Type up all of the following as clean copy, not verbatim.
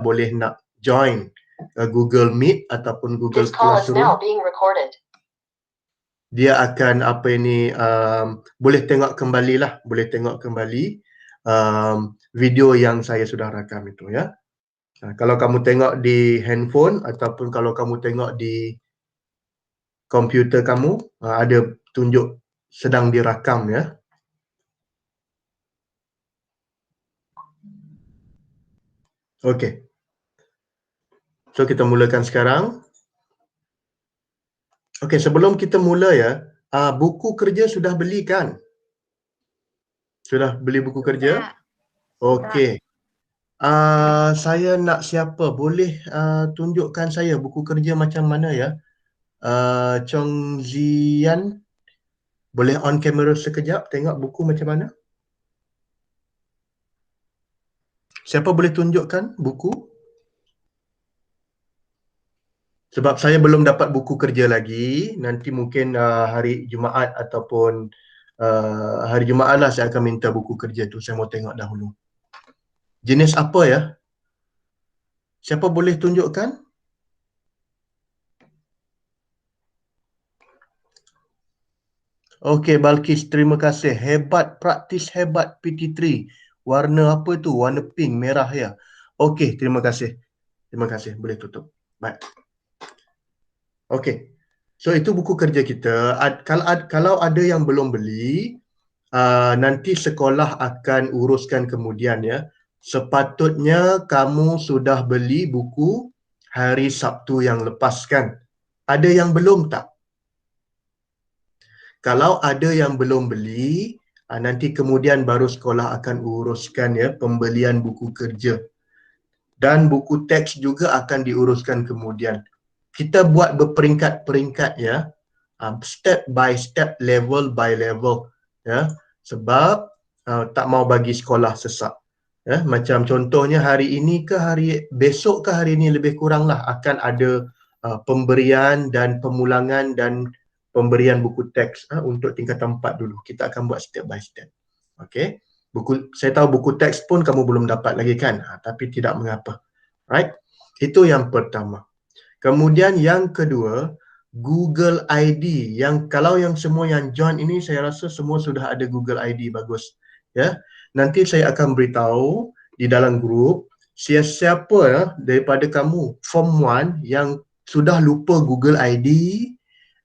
boleh nak join Google Meet ataupun Google Classroom, dia akan apa ini boleh tengok kembali lah, boleh tengok kembali video yang saya sudah rakam itu ya. Kalau kamu tengok di handphone ataupun kalau kamu tengok di komputer kamu, ada tunjuk sedang dirakam ya. Okey. So kita mulakan sekarang. Okey, sebelum kita mula ya, buku kerja sudah beli kan? Sudah beli buku kerja? Okey. Saya nak siapa? Boleh tunjukkan saya buku kerja macam mana ya? Chong Zian, boleh on kamera sekejap tengok buku macam mana? Siapa boleh tunjukkan buku? Sebab saya belum dapat buku kerja lagi. Nanti mungkin hari Jumaat ataupun hari Jumaat lah saya akan minta buku kerja tu. Saya mau tengok dahulu. Jenis apa ya? Siapa boleh tunjukkan? Okey, Balkis, terima kasih. Hebat, praktis hebat PT3. Warna apa tu? Warna pink, merah ya. Okey, terima kasih. Terima kasih, boleh tutup. Baik. Okey. So itu buku kerja kita. Kalau ada yang belum beli, nanti sekolah akan uruskan kemudian ya. Sepatutnya kamu sudah beli buku hari Sabtu yang lepas kan? Ada yang belum tak? Kalau ada yang belum beli, nanti kemudian baru sekolah akan uruskan ya pembelian buku kerja. Dan buku teks juga akan diuruskan kemudian. Kita buat berperingkat-peringkat ya. Step by step, level by level ya. Sebab tak mau bagi sekolah sesak. Ya, macam contohnya hari ini ke hari besok ke hari ini lebih kuranglah akan ada pemberian dan pemulangan dan pemberian buku teks untuk tingkatan 4 dulu. Kita akan buat step by step. Okey. Saya tahu buku teks pun kamu belum dapat lagi kan? Tapi tidak mengapa. Right? Itu yang pertama. Kemudian yang kedua, Google ID. Kalau yang semua yang join ini saya rasa semua sudah ada Google ID, bagus. Ya. Nanti saya akan beritahu di dalam grup siapa ya daripada kamu form 1 yang sudah lupa Google ID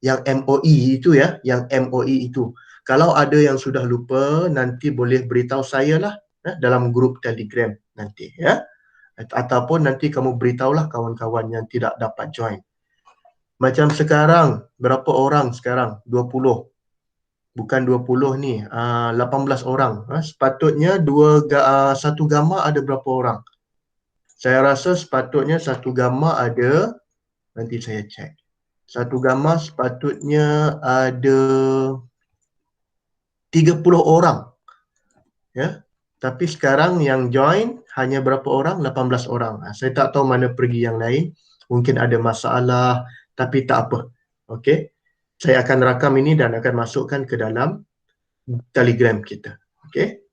yang MOE itu ya, yang MOE itu. Kalau ada yang sudah lupa nanti boleh beritahu saya lah dalam grup Telegram nanti ya. Ataupun nanti kamu beritahulah kawan-kawan yang tidak dapat join. Macam sekarang, berapa orang sekarang? 20. Bukan 20 ni, 18 orang. Sepatutnya satu gamma ada berapa orang? Saya rasa sepatutnya satu gamma ada, nanti saya cek. Satu gamma sepatutnya ada 30 orang. Ya. Tapi sekarang yang join hanya berapa orang? 18 orang. Saya tak tahu mana pergi yang lain. Mungkin ada masalah, tapi tak apa. Okey. Saya akan rakam ini dan akan masukkan ke dalam Telegram kita. Okey.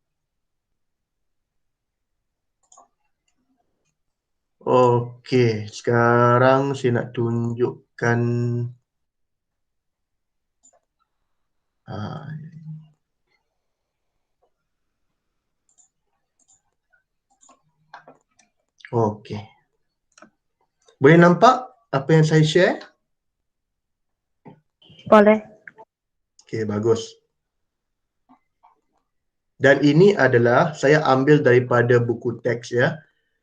Okey, sekarang saya nak tunjukkan okey. Boleh nampak apa yang saya share? Boleh. Okey, bagus. Dan ini adalah saya ambil daripada buku teks ya.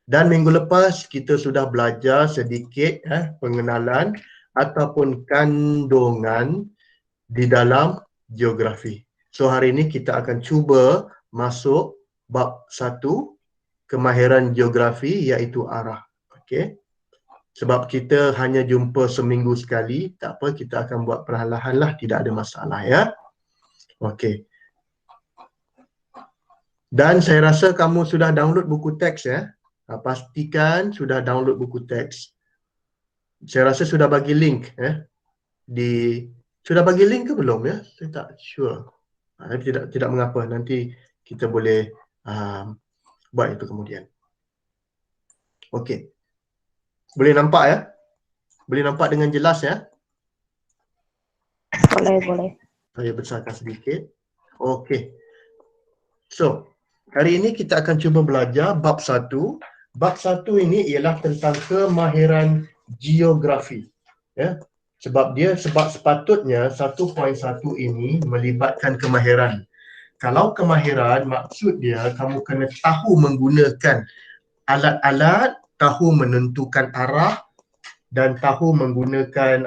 Dan minggu lepas kita sudah belajar sedikit pengenalan ataupun kandungan di dalam geografi. So hari ini kita akan cuba masuk bab 1, kemahiran geografi iaitu arah. Okey. Sebab kita hanya jumpa seminggu sekali, tak apa, kita akan buat perlahan-lahan lah, tidak ada masalah ya. Okey. Dan saya rasa kamu sudah download buku teks ya. Pastikan sudah download buku teks. Saya rasa sudah bagi link sudah bagi link ke belum ya? Saya tak sure. Tidak mengapa, nanti kita boleh buat itu kemudian. Okey. Boleh nampak ya? Boleh nampak dengan jelas ya? Boleh. Saya besarkan sedikit. Okey. So, hari ini kita akan cuba belajar bab 1. Bab 1 ini ialah tentang kemahiran geografi. Ya. Sebab sepatutnya 1.1 ini melibatkan kemahiran. Kalau kemahiran, maksud dia kamu kena tahu menggunakan alat-alat, tahu menentukan arah dan tahu menggunakan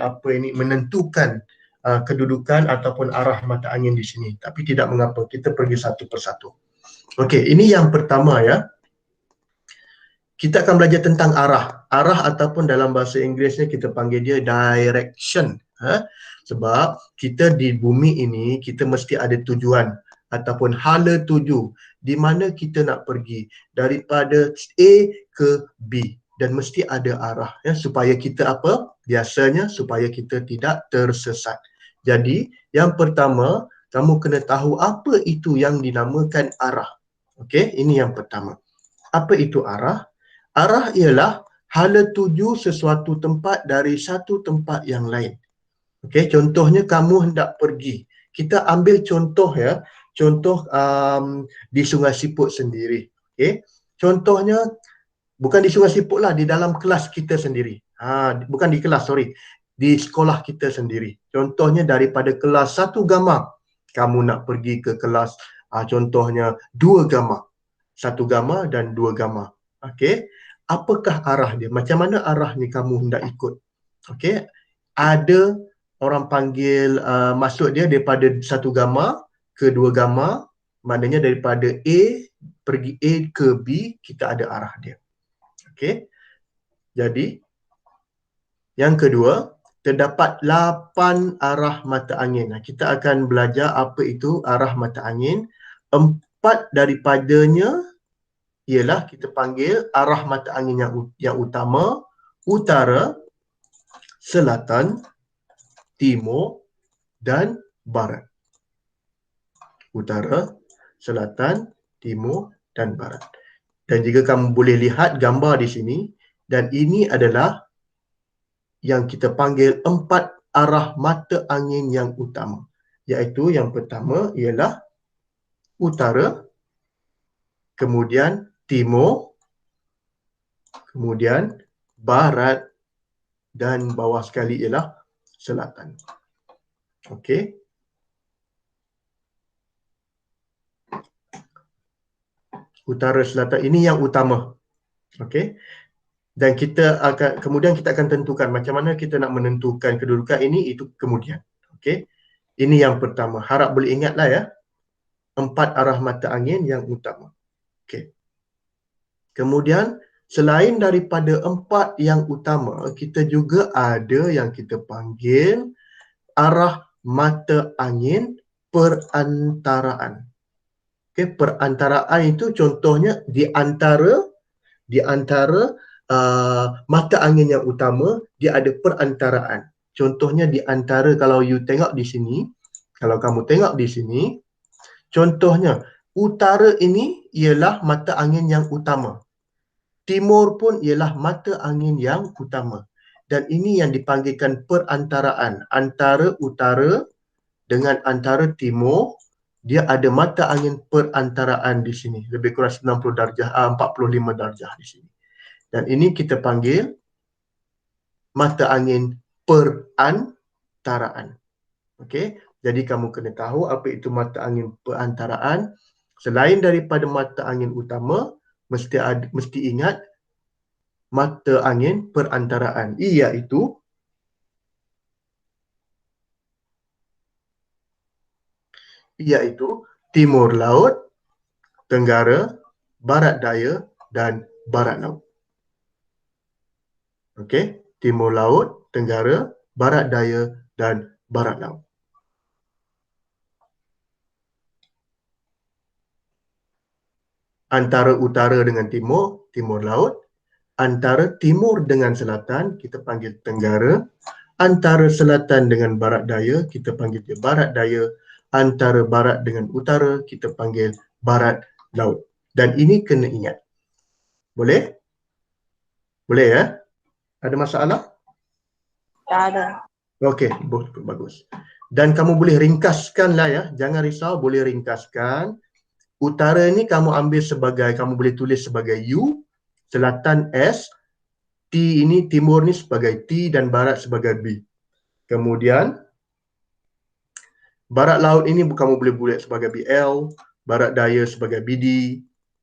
menentukan kedudukan ataupun arah mata angin di sini. Tapi tidak mengapa, kita pergi satu persatu. Okey, ini yang pertama ya. Kita akan belajar tentang arah. Arah ataupun dalam bahasa Inggerisnya kita panggil dia direction. Sebab kita di bumi ini, kita mesti ada tujuan ataupun hala tuju di mana kita nak pergi daripada A ke B, dan mesti ada arah ya, supaya kita biasanya supaya kita tidak tersesat. Jadi yang pertama, kamu kena tahu apa itu yang dinamakan arah. Okey, ini yang pertama. Apa itu arah? Arah ialah hala tuju sesuatu tempat dari satu tempat yang lain. Okey, contohnya kamu hendak pergi. Kita ambil contoh ya, contoh di Sungai Siput sendiri. Okey, contohnya bukan di Sungai Siput lah, di dalam kelas kita sendiri. Bukan di kelas, di sekolah kita sendiri. Contohnya daripada kelas 1 Gamma, kamu nak pergi ke kelas contohnya 2 Gamma. 1 Gamma dan 2 Gamma. Okey, apakah arah dia? Macam mana arah ni kamu hendak ikut? Okey, ada orang panggil maksud dia daripada 1 Gamma ke 2 Gamma, maknanya daripada A pergi A ke B, kita ada arah dia. Okey. Jadi yang kedua, terdapat 8 arah mata angin. Kita akan belajar apa itu arah mata angin. 4 daripadanya ialah kita panggil arah mata angin yang utama: utara, selatan, timur dan barat. Utara, selatan, timur dan barat. Dan jika kamu boleh lihat gambar di sini, dan ini adalah yang kita panggil 4 arah mata angin yang utama. Iaitu yang pertama ialah utara, kemudian timur, kemudian barat dan bawah sekali ialah selatan. Okey. Utara, selatan, ini yang utama. Okey. Dan kemudian kita akan tentukan macam mana kita nak menentukan kedudukan ini, itu kemudian. Okey. Ini yang pertama. Harap boleh ingatlah ya. 4 arah mata angin yang utama. Okey. Kemudian selain daripada 4 yang utama, kita juga ada yang kita panggil arah mata angin perantaraan. Okey, perantaraan itu contohnya di antara mata angin yang utama, dia ada perantaraan. Contohnya di antara, kalau you tengok di sini, kalau kamu tengok di sini, contohnya utara ini ialah mata angin yang utama. Timur pun ialah mata angin yang utama. Dan ini yang dipanggilkan perantaraan antara utara dengan antara timur. Dia ada mata angin perantaraan di sini, lebih kurang 90 darjah, 45 darjah di sini. Dan ini kita panggil mata angin perantaraan. Okey, jadi kamu kena tahu apa itu mata angin perantaraan. Selain daripada mata angin utama, mesti ingat mata angin perantaraan, iaitu timur laut, tenggara, barat daya dan barat laut. Okey, timur laut, tenggara, barat daya dan barat laut. Antara utara dengan timur, timur laut. Antara timur dengan selatan, kita panggil tenggara. Antara selatan dengan barat daya, kita panggil dia barat daya. Antara barat dengan utara, kita panggil barat laut. Dan ini kena ingat. Boleh? Boleh ya? Ada masalah? Tak ada. Okey, bagus. Dan kamu boleh ringkaskan lah ya. Jangan risau, boleh ringkaskan. Utara ni kamu ambil sebagai, kamu boleh tulis sebagai U, selatan S, T ini, timur ni sebagai T dan barat sebagai B. Kemudian, barat laut ini kamu boleh buat sebagai BL, barat daya sebagai BD,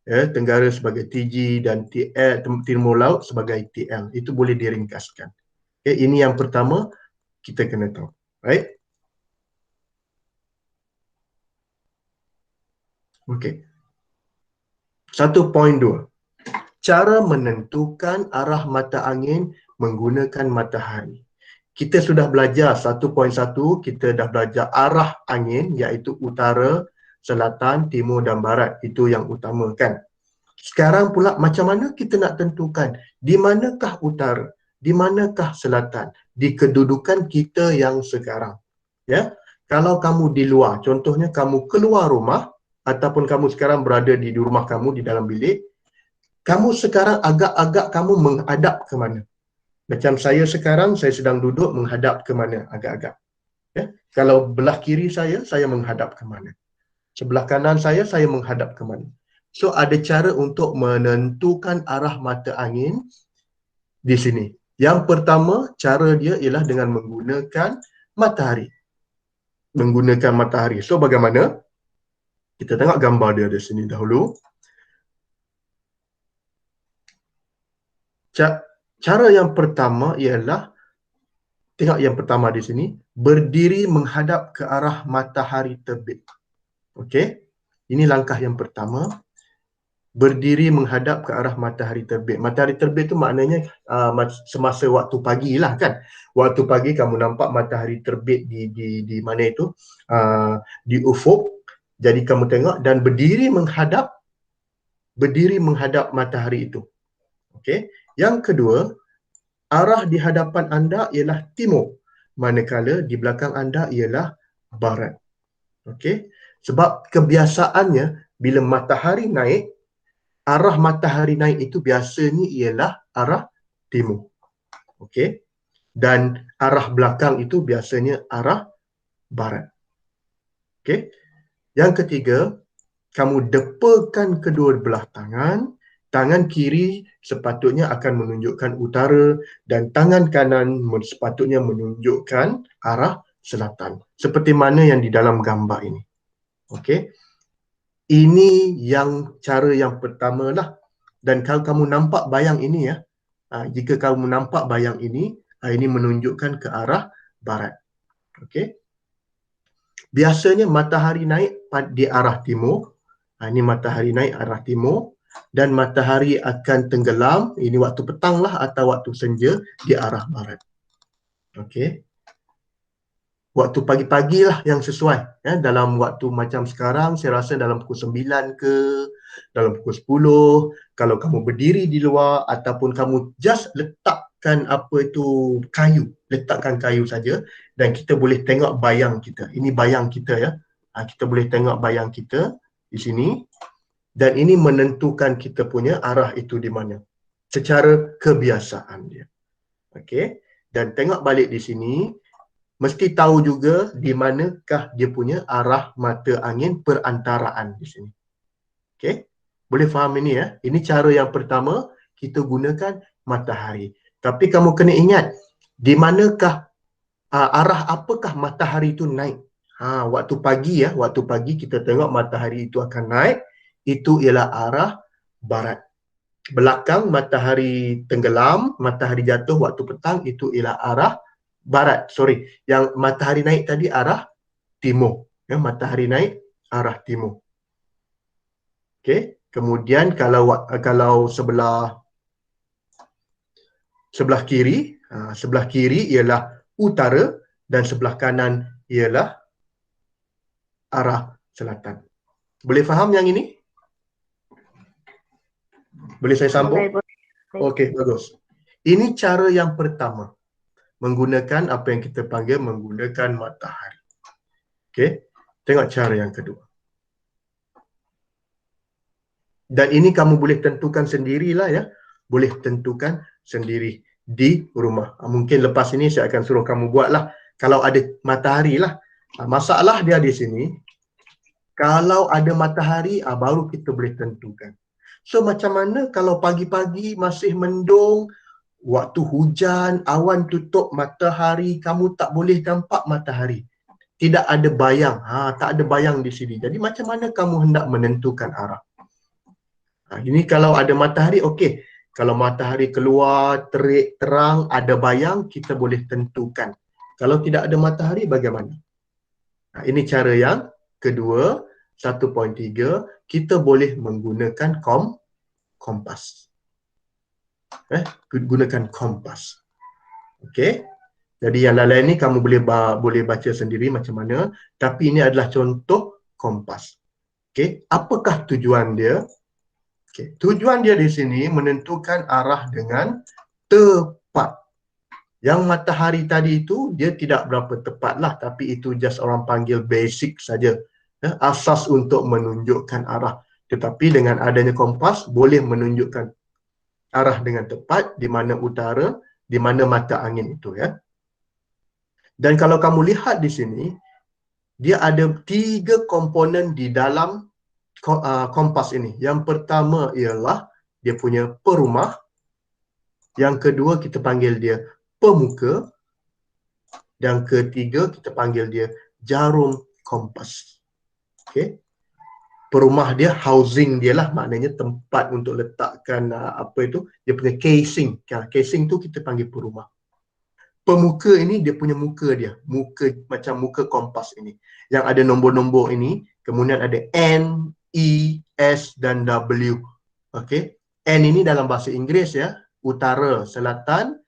tenggara sebagai TG dan timur laut sebagai TL. Itu boleh diringkaskan. Okay, ini yang pertama kita kena tahu. Right? Okey. 1.2. Cara menentukan arah mata angin menggunakan matahari. Kita sudah belajar 1.1, kita dah belajar arah angin iaitu utara, selatan, timur dan barat. Itu yang utama kan. Sekarang pula macam mana kita nak tentukan di manakah utara, di manakah selatan, di kedudukan kita yang sekarang. Ya. Kalau kamu di luar, contohnya kamu keluar rumah ataupun kamu sekarang berada di rumah kamu di dalam bilik, kamu sekarang agak-agak kamu menghadap ke mana? Macam saya sekarang, saya sedang duduk menghadap ke mana agak-agak. Ya? Kalau belah kiri saya menghadap ke mana? Sebelah kanan saya menghadap ke mana? So, ada cara untuk menentukan arah mata angin di sini. Yang pertama, cara dia ialah dengan menggunakan matahari. Menggunakan matahari. So, bagaimana? Kita tengok gambar dia di sini dahulu. Cara yang pertama ialah, tengok yang pertama di sini, berdiri menghadap ke arah matahari terbit. Okey, ini langkah yang pertama. Berdiri menghadap ke arah matahari terbit. Matahari terbit tu maknanya semasa waktu pagi lah kan. Waktu pagi kamu nampak matahari terbit di mana itu, di ufuk. Jadi kamu tengok dan berdiri menghadap matahari itu. Okey. Yang kedua, arah di hadapan anda ialah timur, manakala di belakang anda ialah barat. Okey. Sebab kebiasaannya bila matahari naik, arah matahari naik itu biasanya ialah arah timur. Okey. Dan arah belakang itu biasanya arah barat. Okey. Yang ketiga, kamu depakan kedua belah tangan. Tangan kiri sepatutnya akan menunjukkan utara dan tangan kanan sepatutnya menunjukkan arah selatan. Seperti mana yang di dalam gambar ini. Okey. Ini yang cara yang pertama lah. Dan kalau kamu nampak bayang ini ya, jika kamu nampak bayang ini menunjukkan ke arah barat. Okey. Biasanya matahari naik di arah timur. Ini matahari naik arah timur. Dan matahari akan tenggelam, ini waktu petang lah atau waktu senja, di arah barat. Okey. Waktu pagi-pagi lah yang sesuai. Ya, dalam waktu macam sekarang, saya rasa dalam pukul 9 ke, dalam pukul 10, kalau kamu berdiri di luar ataupun kamu just letakkan letakkan kayu saja dan kita boleh tengok bayang kita. Ini bayang kita ya. Kita boleh tengok bayang kita di sini dan ini menentukan kita punya arah itu di mana. Secara kebiasaan dia. Okey. Dan tengok balik di sini, mesti tahu juga di manakah dia punya arah mata angin perantaraan di sini. Okey? Boleh faham ini ya? Ini cara yang pertama, kita gunakan matahari. Tapi kamu kena ingat, di manakah arah apakah matahari itu naik? Waktu pagi ya, waktu pagi kita tengok matahari itu akan naik, itu ialah arah barat. Belakang matahari tenggelam, matahari jatuh waktu petang, itu ialah arah barat. Yang matahari naik tadi arah timur. Ya, matahari naik arah timur. Okey. Kemudian kalau sebelah kiri, sebelah kiri ialah utara dan sebelah kanan ialah arah selatan. Boleh faham yang ini? Boleh saya sambung? Boleh. Okey, bagus. Ini cara yang pertama. Menggunakan apa yang kita panggil menggunakan matahari. Okey. Tengok cara yang kedua. Dan ini kamu boleh tentukan sendirilah ya. Boleh tentukan sendiri di rumah. Mungkin lepas ini saya akan suruh kamu buatlah kalau ada matahari lah. Masalah dia di sini, kalau ada matahari baru kita boleh tentukan. So macam mana kalau pagi-pagi masih mendung, waktu hujan, awan tutup matahari, kamu tak boleh nampak matahari. Tidak ada bayang. Tak ada bayang di sini. Jadi macam mana kamu hendak menentukan arah? Ini kalau ada matahari, okey. Kalau matahari keluar, terik, terang, ada bayang, kita boleh tentukan. Kalau tidak ada matahari, bagaimana? Ini cara yang kedua. 1.3, kita boleh menggunakan kompas. Gunakan kompas. Okey. Jadi yang lain-lain ni kamu boleh baca sendiri macam mana. Tapi ini adalah contoh kompas. Okey. Apakah tujuan dia? Okey. Tujuan dia di sini menentukan arah dengan tepat. Yang matahari tadi itu dia tidak berapa tepat lah. Tapi itu just orang panggil basic saja. Asas untuk menunjukkan arah. Tetapi dengan adanya kompas boleh menunjukkan arah dengan tepat di mana utara, di mana mata angin itu ya. Dan kalau kamu lihat di sini, dia ada 3 komponen di dalam kompas ini. Yang pertama ialah dia punya perumah. Yang kedua kita panggil dia pemuka. Dan ketiga kita panggil dia jarum kompas. Okey. Perumah dia, housing dia lah, maknanya tempat untuk letakkan dia punya casing. Casing tu kita panggil perumah. Pemuka ini dia punya muka dia, macam muka kompas ini. Yang ada nombor-nombor ini, kemudian ada N, E, S dan W. Okey. N ini dalam bahasa Inggeris ya, utara, selatan,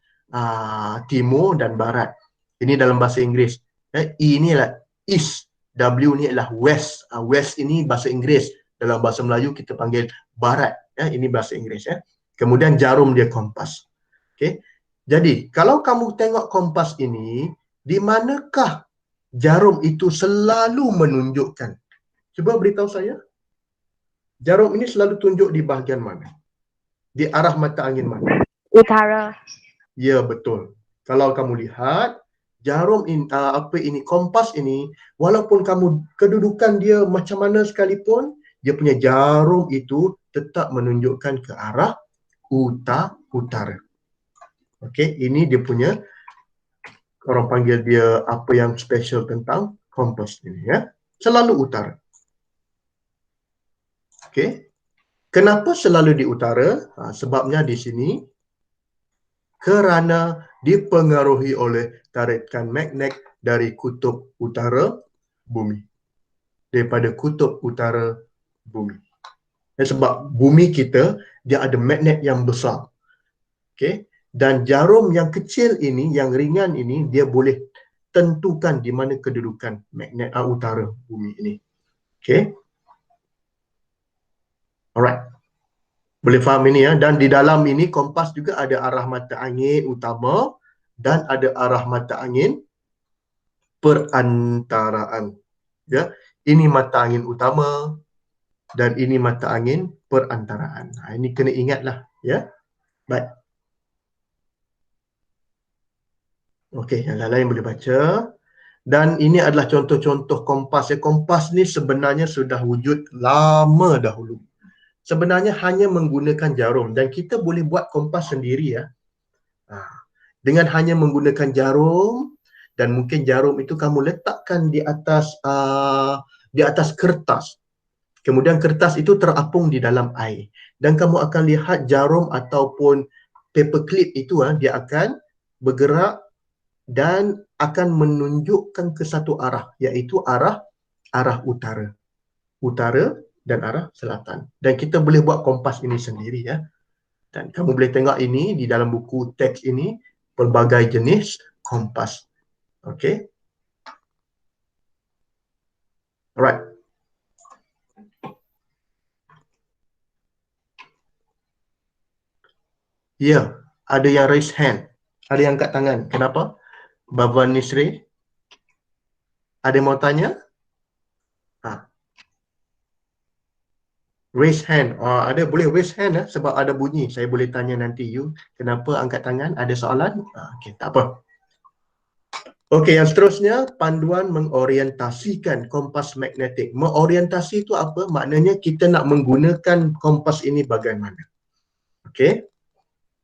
timur dan barat. Ini dalam bahasa Inggeris. E ini adalah east. W ni adalah west. West ini bahasa Inggeris. Dalam bahasa Melayu kita panggil barat. Ini bahasa Inggeris. Kemudian jarum dia kompas. Okay. Jadi kalau kamu tengok kompas ini, di manakah jarum itu selalu menunjukkan? Cuba beritahu saya. Jarum ini selalu tunjuk di bahagian mana? Di arah mata angin mana? Utara. Ya, betul. Kalau kamu lihat, jarum ini, kompas ini, walaupun kamu kedudukan dia macam mana sekalipun, dia punya jarum itu tetap menunjukkan ke arah utara. Okey, ini dia punya, orang panggil dia apa yang special tentang kompas ini ya. Selalu utara. Okey. Kenapa selalu di utara? Sebabnya di sini kerana dipengaruhi oleh tarikan magnet dari kutub utara bumi. Daripada kutub utara bumi. Sebab bumi kita, dia ada magnet yang besar. Okay? Dan jarum yang kecil ini, yang ringan ini, dia boleh tentukan di mana kedudukan magnet utara bumi ini. Okay? Alright. Boleh faham ini ya. Dan di dalam ini kompas juga ada arah mata angin utama dan ada arah mata angin perantaraan. Ya, ini mata angin utama dan ini mata angin perantaraan. Ini kena ingatlah ya. Baik. Okey, yang lain boleh baca. Dan ini adalah contoh-contoh kompas. Kompas ni sebenarnya sudah wujud lama dahulu. Sebenarnya hanya menggunakan jarum dan kita boleh buat kompas sendiri ya. Dengan hanya menggunakan jarum dan mungkin jarum itu kamu letakkan di atas kertas. Kemudian kertas itu terapung di dalam air dan kamu akan lihat jarum ataupun paperclip itu dia akan bergerak dan akan menunjukkan ke satu arah, iaitu arah utara. Utara dan arah selatan. Dan kita boleh buat kompas ini sendiri ya. Dan kamu boleh tengok ini di dalam buku teks ini, pelbagai jenis kompas. Okey. Alright. Ya, ada yang raise hand. Ada yang angkat tangan. Kenapa? Baba Nisri? Ada yang mau tanya? Raise hand. Ada boleh raise hand sebab ada bunyi. Saya boleh tanya nanti you kenapa angkat tangan? Ada soalan? Okey, tak apa. Okey, yang seterusnya panduan mengorientasikan kompas magnetik. Mengorientasi itu apa? Maknanya kita nak menggunakan kompas ini bagaimana? Okey.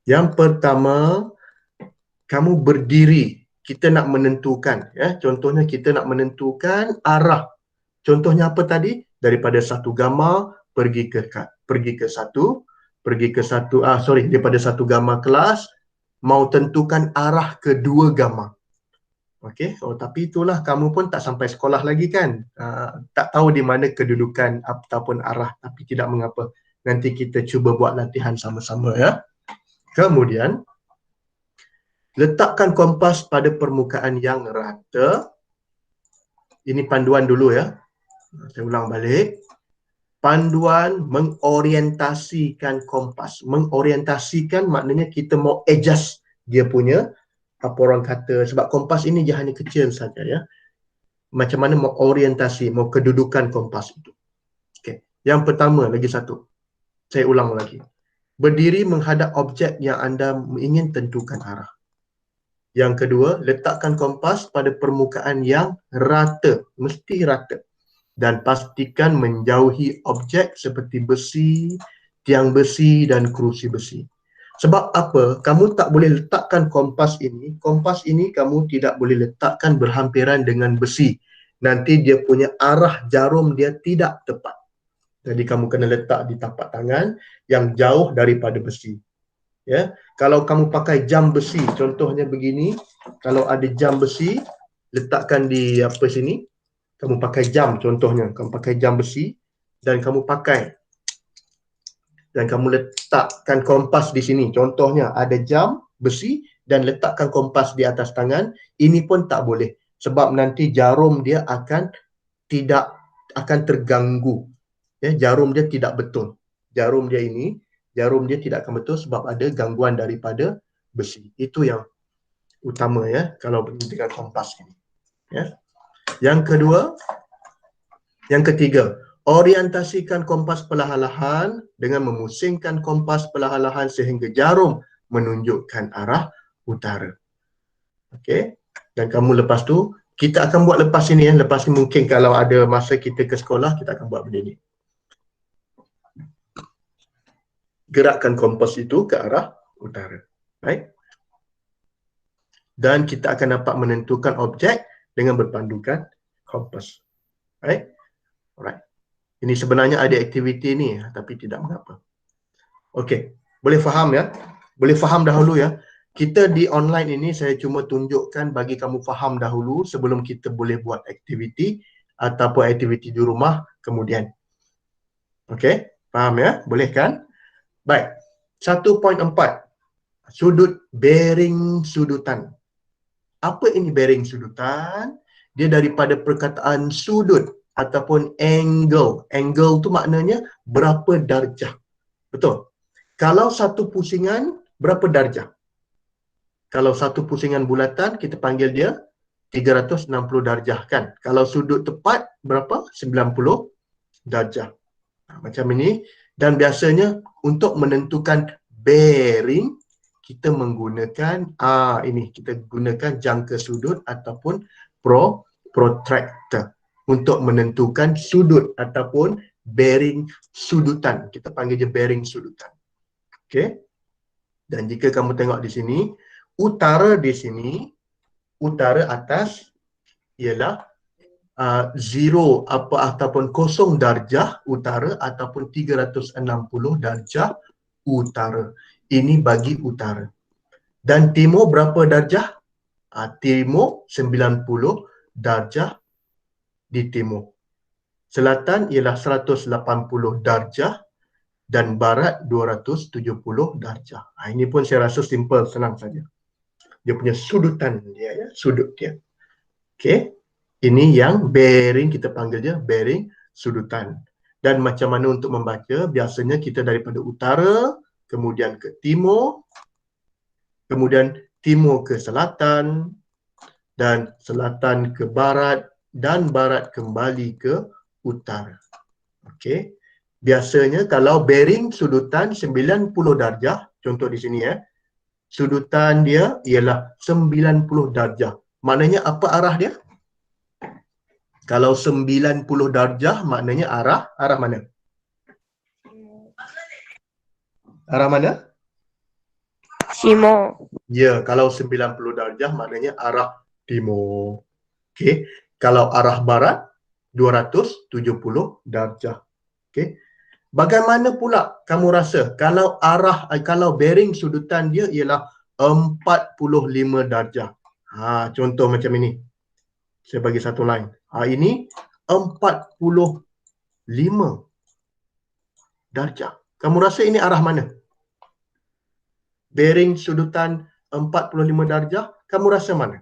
Yang pertama, kamu berdiri. Kita nak menentukan contohnya kita nak menentukan arah. Contohnya apa tadi? Daripada satu gamma daripada satu gamma kelas mau tentukan arah kedua gamma. Okey, tapi itulah kamu pun tak sampai sekolah lagi kan. Tak tahu di mana kedudukan ataupun arah, tapi tidak mengapa. Nanti kita cuba buat latihan sama-sama ya. Kemudian letakkan kompas pada permukaan yang rata. Ini panduan dulu ya. Saya ulang balik. Panduan mengorientasikan kompas. Mengorientasikan maknanya kita mau adjust dia punya, apa orang kata, sebab kompas ini dia hanya kecil saja ya. Macam mana mau orientasi, mau kedudukan kompas itu. Okay. Yang pertama, lagi satu. Saya ulang lagi. Berdiri menghadap objek yang anda ingin tentukan arah. Yang kedua, letakkan kompas pada permukaan yang rata. Mesti rata. Dan pastikan menjauhi objek seperti besi, tiang besi dan kerusi besi. Sebab apa? Kamu tak boleh letakkan kompas ini kamu tidak boleh letakkan berhampiran dengan besi. Nanti dia punya arah jarum dia tidak tepat. Jadi kamu kena letak di tapak tangan yang jauh daripada besi. Ya, kalau kamu pakai jam besi, contohnya begini, kalau ada jam besi, letakkan di sini. Kamu pakai jam contohnya, kamu pakai jam besi dan kamu letakkan kompas di sini. Contohnya ada jam besi dan letakkan kompas di atas tangan, ini pun tak boleh sebab nanti jarum dia akan terganggu. Ya, jarum dia tidak betul. Jarum dia tidak akan betul sebab ada gangguan daripada besi. Itu yang utama ya kalau dengan kompas ini. Ya. Yang ketiga, orientasikan kompas perlahan-lahan dengan memusingkan kompas perlahan-lahan sehingga jarum menunjukkan arah utara. Okey. Dan kamu lepas tu, kita akan buat lepas ini ya. Lepas ni mungkin kalau ada masa kita ke sekolah, kita akan buat benda ni. Gerakkan kompas itu ke arah utara. Baik. Dan kita akan dapat menentukan objek dengan berpandukan kompas. Baik. Alright. Ini sebenarnya ada aktiviti ni tapi tidak mengapa. Okey, boleh faham ya? Boleh faham dahulu ya. Kita di online ini saya cuma tunjukkan bagi kamu faham dahulu sebelum kita boleh buat aktiviti ataupun aktiviti di rumah kemudian. Okey, faham ya? Boleh kan? Baik. 1.4. Sudut bearing sudutan. Apa ini bearing sudutan? Dia daripada perkataan sudut ataupun angle. Angle tu maknanya berapa darjah. Betul? Kalau satu pusingan, berapa darjah? Kalau satu pusingan bulatan, kita panggil dia 360 darjah kan? Kalau sudut tepat, berapa? 90 darjah. Macam ini. Dan biasanya untuk menentukan bearing, kita menggunakan kita gunakan jangka sudut ataupun protractor untuk menentukan sudut ataupun bearing sudutan. Kita panggil dia bearing sudutan. Okey. Dan jika kamu tengok di sini, utara di sini, utara atas ialah 0 ataupun 0 darjah utara ataupun 360 darjah utara. Ini bagi utara. Dan timur berapa darjah? Timur 90 darjah di timur. Selatan ialah 180 darjah dan barat 270 darjah. Ini pun saya rasa simple, senang saja. Dia punya sudutan dia ya, sudut dia. Okey. Ini yang bearing, kita panggil dia bearing sudutan. Dan macam mana untuk membaca? Biasanya kita daripada utara, kemudian ke timur, kemudian timur ke selatan, dan selatan ke barat, dan barat kembali ke utara. Okey. Biasanya kalau bearing sudutan 90 darjah, contoh di sini sudutan dia ialah 90 darjah. Maknanya apa arah dia? Kalau 90 darjah maknanya arah mana? Arah mana? Timur. Ya, kalau 90 darjah maknanya arah timur. Okey. Kalau arah barat 270 darjah. Okey. Bagaimana pula kamu rasa kalau bearing sudutan dia ialah 45 darjah. Contoh macam ini. Saya bagi satu line. Ini 45 darjah. Kamu rasa ini arah mana? Bearing sudutan 45 darjah, kamu rasa mana?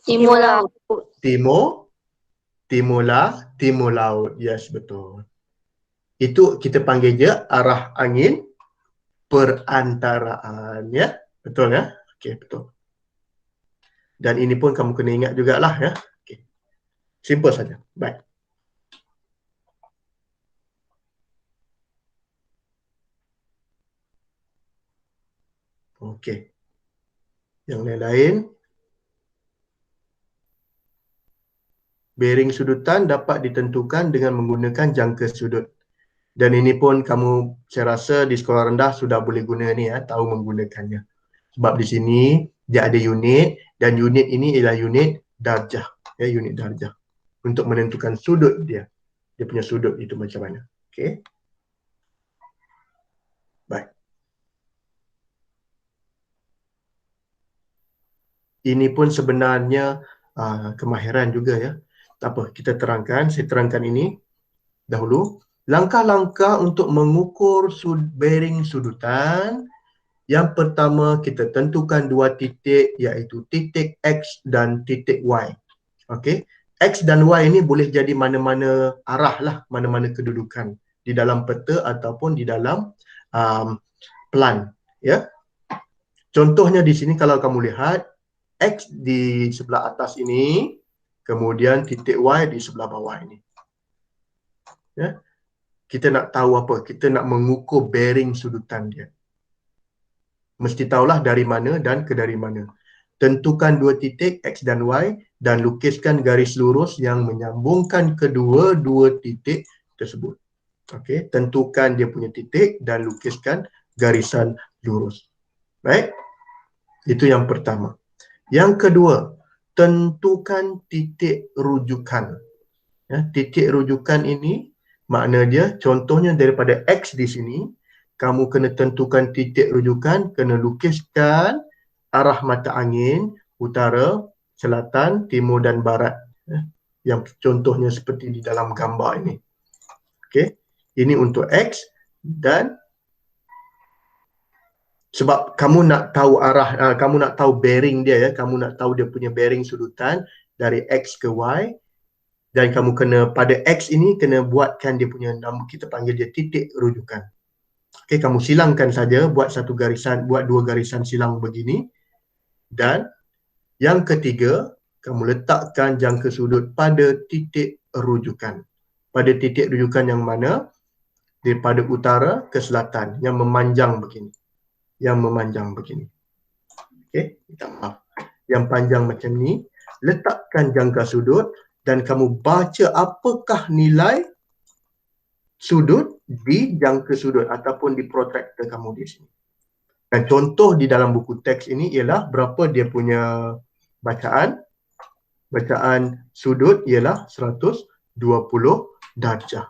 Timur laut. Timur, timur laut. Yes, betul. Itu kita panggil je arah angin perantaraan, ya. Betul ya? Okey, betul. Dan ini pun kamu kena ingat jugalah ya. Okey. Simple saja. Baik. Okey. Yang lain-lain, bearing sudutan dapat ditentukan dengan menggunakan jangka sudut. Dan ini pun kamu, saya rasa di sekolah rendah sudah boleh guna ni tahu menggunakannya. Sebab di sini dia ada unit dan unit ini ialah unit darjah, unit darjah untuk menentukan sudut dia. Dia punya sudut itu macam mana. Okey. Baik. Ini pun sebenarnya kemahiran juga ya. Tak apa, kita terangkan, saya terangkan ini dahulu. Langkah-langkah untuk mengukur bearing sudutan. Yang pertama, kita tentukan dua titik, iaitu titik X dan titik Y. Okey. X dan Y ini boleh jadi mana-mana arah lah, mana-mana kedudukan di dalam peta ataupun di dalam plan. Ya. Contohnya di sini kalau kamu lihat, X di sebelah atas ini, kemudian titik Y di sebelah bawah ini. Ya. Kita nak tahu apa? Kita nak mengukur bearing sudutan dia. Mesti tahulah dari mana dan ke dari mana. Tentukan dua titik X dan Y dan lukiskan garis lurus yang menyambungkan kedua-dua titik tersebut. Okey, tentukan dia punya titik dan lukiskan garisan lurus. Baik? Itu yang pertama. Yang kedua, tentukan titik rujukan. Ya, titik rujukan ini makna dia contohnya daripada X di sini, kamu kena tentukan titik rujukan, kena lukiskan arah mata angin, utara, selatan, timur dan barat. Yang contohnya seperti di dalam gambar ini. Okey, ini untuk X dan sebab kamu nak tahu arah, kamu nak tahu bearing dia ya, kamu nak tahu dia punya bearing sudutan dari X ke Y. Dan kamu kena pada X ini kena buatkan dia punya nama, kita panggil dia titik rujukan. Okey, kamu silangkan saja, buat satu garisan, buat dua garisan silang begini. Dan yang ketiga, kamu letakkan jangka sudut pada titik rujukan. Pada titik rujukan yang mana? Daripada utara ke selatan, yang memanjang begini. Yang memanjang begini. Okey, minta maaf. Yang panjang macam ni, letakkan jangka sudut dan kamu baca apakah nilai sudut di jangka sudut ataupun di protractor kamu di sini. Dan contoh di dalam buku teks ini ialah berapa dia punya bacaan. Bacaan sudut ialah 120 darjah.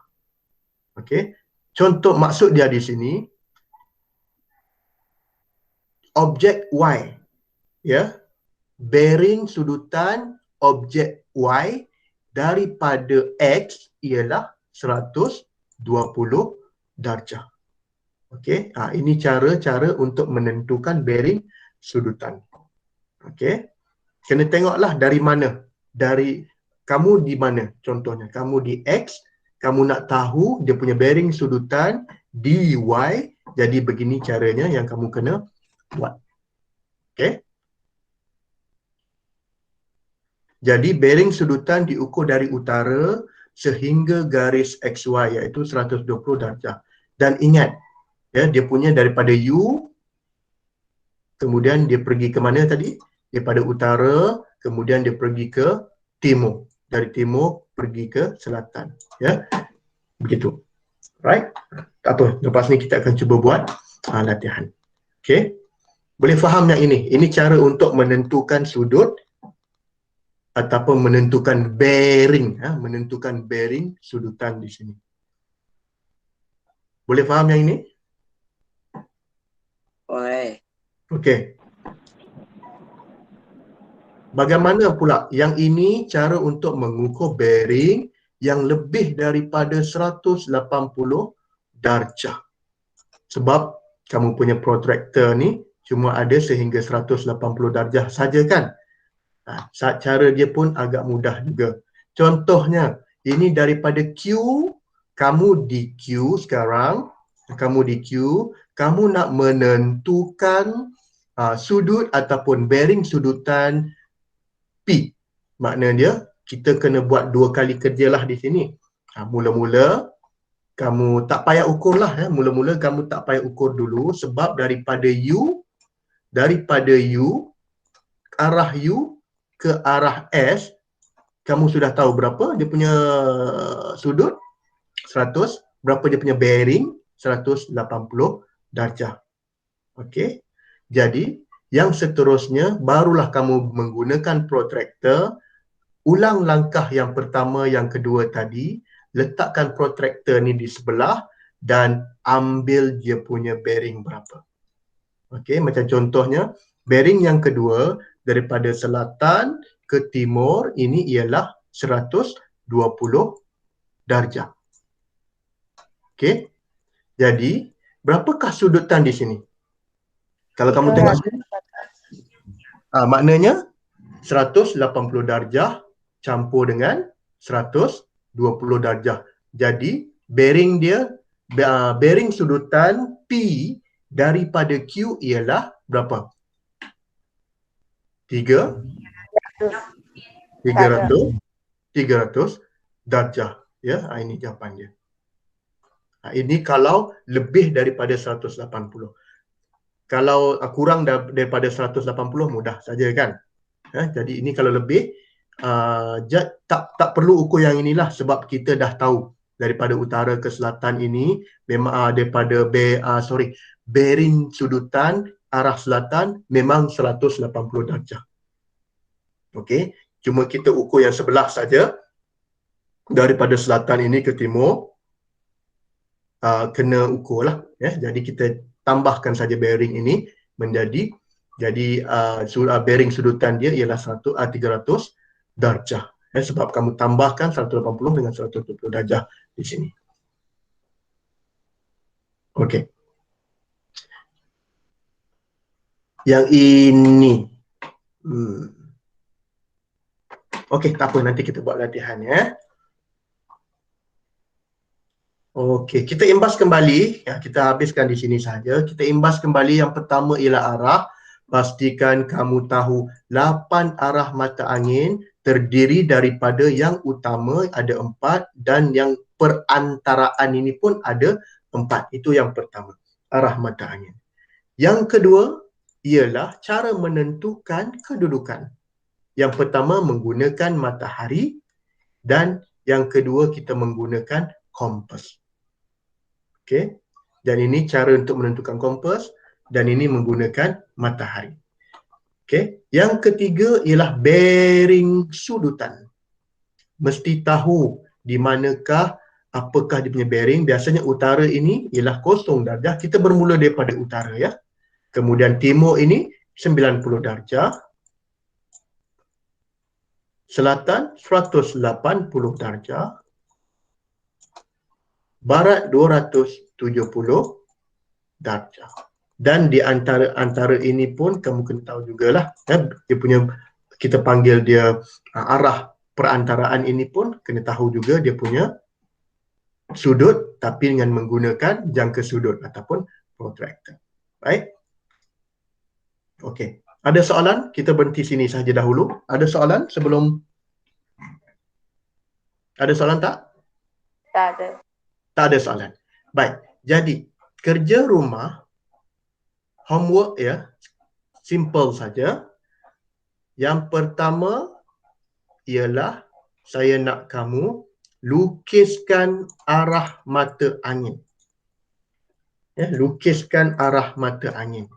Okey. Contoh maksud dia di sini, objek Y, ya, bearing sudutan objek Y daripada X ialah 120 darjah. Okey, ini cara-cara untuk menentukan bearing sudutan. Okey, kena tengoklah dari mana. Dari kamu di mana contohnya. Kamu di X, kamu nak tahu dia punya bearing sudutan di Y, jadi begini caranya yang kamu kena buat. Okey. Jadi bearing sudutan diukur dari utara sehingga garis XY iaitu 120 darjah. Dan ingat, ya, dia punya daripada U, kemudian dia pergi ke mana tadi? Daripada utara, kemudian dia pergi ke timur. Dari timur pergi ke selatan. Ya, begitu. Right? Tak apa, lepas ni kita akan cuba buat latihan. Okay? Boleh faham yang ini? Ini cara untuk menentukan sudut ataupun menentukan bearing. Menentukan bearing sudutan di sini. Boleh faham yang ini? Boleh. Okey. Bagaimana pula yang ini cara untuk mengukur bearing yang lebih daripada 180 darjah. Sebab kamu punya protractor ni cuma ada sehingga 180 darjah saja kan? Cara dia pun agak mudah juga. Contohnya, ini daripada Q, kamu di Q sekarang, kamu nak menentukan sudut ataupun bearing sudutan P. Maknanya kita kena buat 2 kali kerja lah di sini. Mula-mula kamu tak payah ukur lah. Mula-mula kamu tak payah ukur dulu sebab daripada U arah U ke arah S, kamu sudah tahu berapa dia punya sudut? 100. Berapa dia punya bearing? 180 darjah. Okey. Jadi yang seterusnya barulah kamu menggunakan protractor, ulang langkah yang pertama, yang kedua tadi, letakkan protractor ni di sebelah dan ambil dia punya bearing berapa. Okey, macam contohnya, bearing yang kedua daripada selatan ke timur ini ialah 120 darjah. Okey. Jadi, berapakah sudutan di sini? Kalau kamu tengok sini, maknanya 180 darjah campur dengan 120 darjah. Jadi bearing dia, bearing sudutan P daripada Q ialah berapa? 300 darjah. Ya, ini jawapan dia. Ini kalau lebih daripada 180. Kalau kurang daripada 180 mudah saja kan. Jadi ini kalau lebih, tak perlu ukur yang inilah sebab kita dah tahu daripada utara ke selatan ini memang daripada bearing sudutan arah selatan memang 180 darjah. Okey, cuma kita ukur yang sebelah saja daripada selatan ini ke timur, kena ukur lah. Jadi kita tambahkan saja bearing ini menjadi bearing sudutan dia ialah 300 darjah. Sebab kamu tambahkan 180 dengan 120 darjah di sini. Okey. Yang ini. Okey, tak apa, nanti kita buat latihan ya. Okey, kita imbas kembali. Kita habiskan di sini saja. Kita imbas kembali. Yang pertama ialah arah. Pastikan kamu tahu 8 arah mata angin terdiri daripada yang utama ada 4 dan yang perantaraan ini pun ada 4. Itu yang pertama, arah mata angin. Yang kedua ialah cara menentukan kedudukan. Yang pertama menggunakan matahari dan yang kedua kita menggunakan kompas. Okey. Dan ini cara untuk menentukan kompas dan ini menggunakan matahari. Okey. Yang ketiga ialah bearing sudutan. Mesti tahu di manakah, apakah dia punya bearing. Biasanya utara ini ialah 0 darjah. Kita bermula daripada utara ya. Kemudian timur ini 90 darjah. Selatan 180 darjah. Barat 270 darjah. Dan di antara ini pun kamu kena tahu jugalah, dia punya, kita panggil dia arah perantaraan ini pun kena tahu juga dia punya sudut tapi dengan menggunakan jangka sudut ataupun protractor. Baik. Okey. Ada soalan? Kita berhenti sini saja dahulu. Ada soalan sebelum Ada soalan tak? Tak ada. Tak ada soalan. Baik. Jadi, kerja rumah, homework ya, simple saja. Yang pertama ialah saya nak kamu lukiskan arah mata angin. Ya, lukiskan arah mata angin.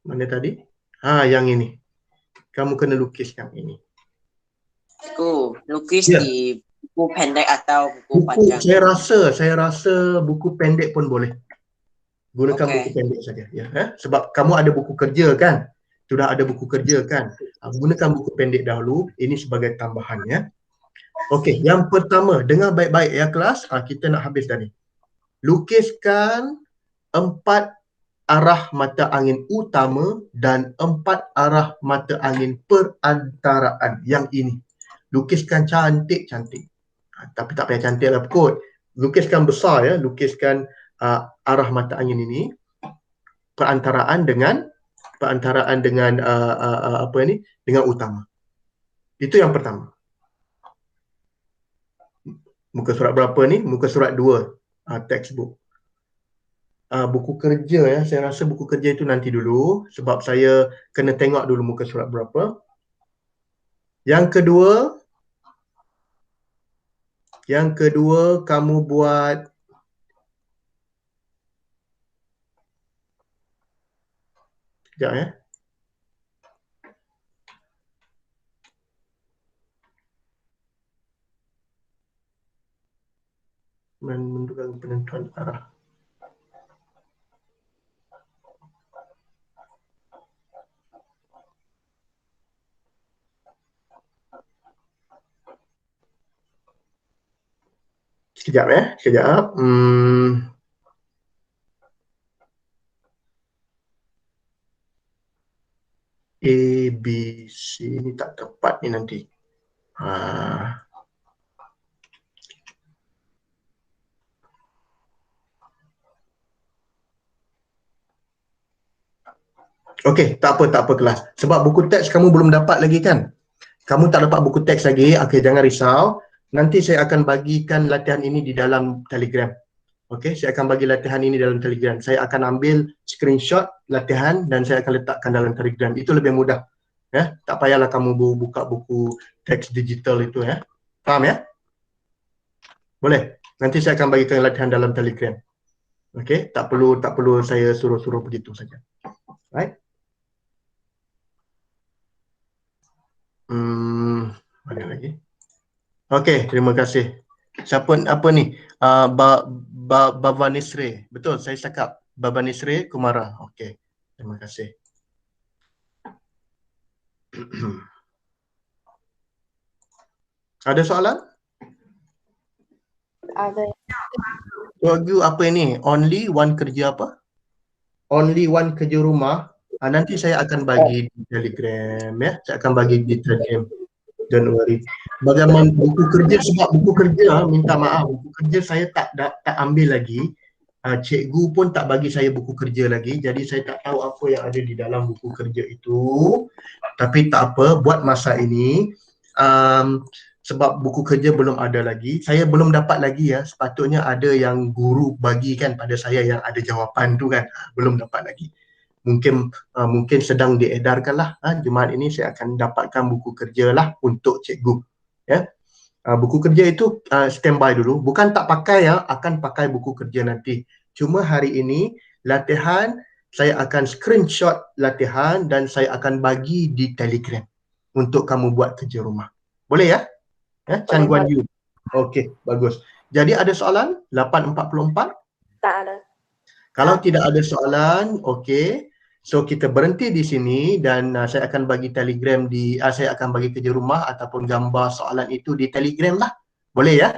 Mana tadi? Yang ini. Kamu kena lukiskan ini. Cikgu, lukis Ya. di buku pendek atau buku Buku, panjang? saya rasa buku pendek pun boleh. Gunakan Okey. buku pendek saja. Ya, sebab kamu ada buku kerja kan? Sudah ada buku kerja kan? Gunakan buku pendek dahulu. Ini sebagai tambahan ya. Okey, yang pertama, dengar baik-baik ya kelas. Kita nak habis dah ni. Lukiskan 4 arah mata angin utama dan 4 arah mata angin perantaraan. Yang ini. Lukiskan cantik-cantik. Tapi tak payah cantik lah kot. Lukiskan besar ya. Lukiskan arah mata angin ini. Perantaraan dengan apa ni? Dengan utama. Itu yang pertama. Muka surat berapa ni? Muka surat 2. Textbook. Buku kerja ya. Saya rasa buku kerja itu nanti dulu. Sebab saya kena tengok dulu muka surat berapa. Yang kedua kamu buat sekejap ya. Menentukan penentuan arah. Sekejap ya, sekejap. A, B, C ni tak tepat ni nanti. Okey, tak apa kelas. Sebab buku teks kamu belum dapat lagi kan? Kamu tak dapat buku teks lagi. Okey, jangan risau. Nanti saya akan bagikan latihan ini di dalam Telegram. Okey, saya akan bagi latihan ini dalam Telegram. Saya akan ambil screenshot latihan dan saya akan letakkan dalam Telegram. Itu lebih mudah. Ya, tak payahlah kamu buka buku teks digital itu ya. Faham ya? Boleh. Nanti saya akan bagikan latihan dalam Telegram. Okey, tak perlu saya suruh-suruh begitu saja. Right? Mana lagi? Okey, terima kasih. Siapa apa ni? Bavanisri. Betul, saya cakap. Bavanisri Kumara. Okey. Terima kasih. Ada soalan? Ada. Review apa ini? Only one kerja apa? Only one kerja rumah. Nanti saya akan bagi di Telegram ya. Saya akan bagi di Telegram. Don't worry. Bagaimana buku kerja, sebab buku kerja, minta maaf, buku kerja saya tak ambil lagi. Cikgu pun tak bagi saya buku kerja lagi. Jadi saya tak tahu apa yang ada di dalam buku kerja itu. Tapi tak apa, buat masa ini. Sebab buku kerja belum ada lagi. Saya belum dapat lagi ya. Sepatutnya ada yang guru bagikan pada saya yang ada jawapan tu kan. Belum dapat lagi. Mungkin sedang diedarkan lah. Jumaat ini saya akan dapatkan buku kerja lah untuk cikgu. Ya. Buku kerja itu standby dulu. Bukan tak pakai ya, akan pakai buku kerja nanti. Cuma hari ini latihan saya akan screenshot latihan dan saya akan bagi di Telegram untuk kamu buat kerja rumah. Boleh ya? Chan Guan Yu. Okey, bagus. Jadi ada soalan? 8.44? Tak ada. Kalau tidak ada soalan, okey. So kita berhenti di sini dan saya akan bagi Telegram saya akan bagi kerja rumah ataupun gambar soalan itu di Telegram lah. Boleh ya?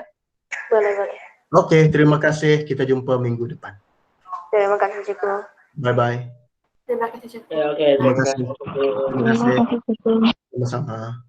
Boleh. Okey, terima kasih. Kita jumpa minggu depan. Terima kasih cikgu. Bye-bye. Terima kasih cikgu. Okey, Terima kasih. Terima kasih. cikgu. Sama-sama.